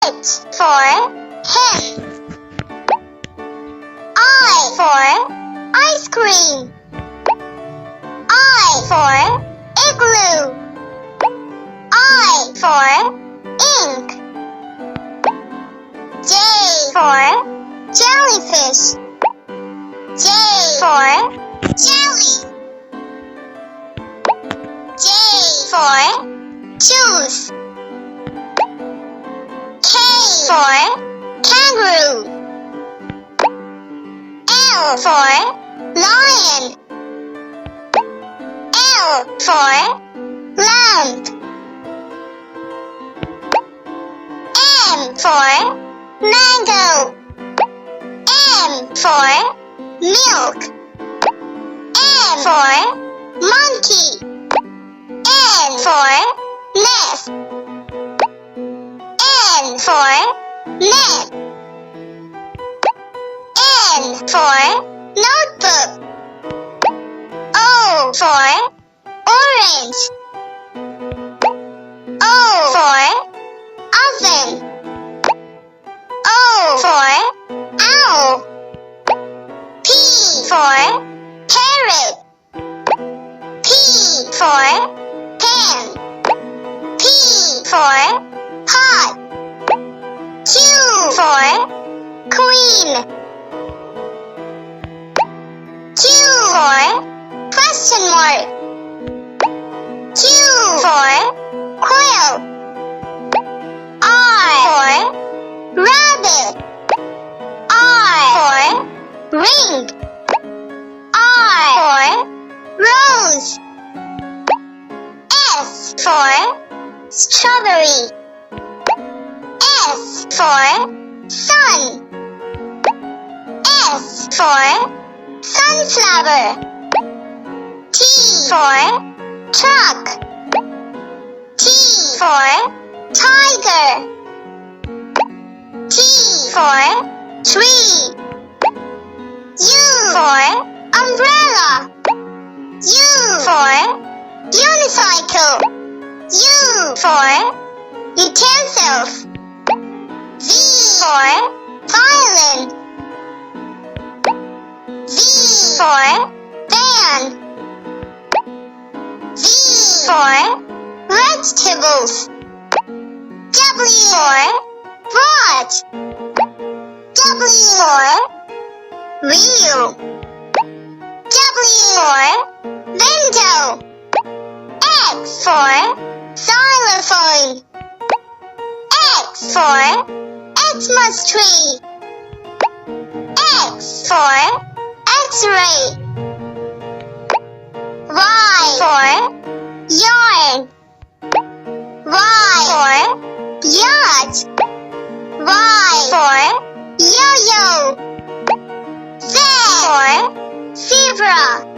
H for hen. I for ice cream. I for igloo. I for ink. J for jellyfish. J for jelly. J for juice. K for kangaroo. L for lion. L for lamp. M for mango. M for milk. N for monkey. N for nest. N for net. N for notebook. O for orange. O for oven. O for owl. P for parrot. P for pen. P for pot. Q for queen. Q for question mark. Q for quail. R for rabbit. R for ring. R for rose. S for strawberry. S for sun. S for sunflower. T for truck. T for tiger. T for tree. U for umbrella. U for unicycle. U for utensils. V for violin. V for van. V for vegetables. W for watch. W for wheel. W for window. X for xylophone. X for Xmas tree. X for X-ray. Y for yarn. Y for yacht. Y for yo-yo. Z for zebra.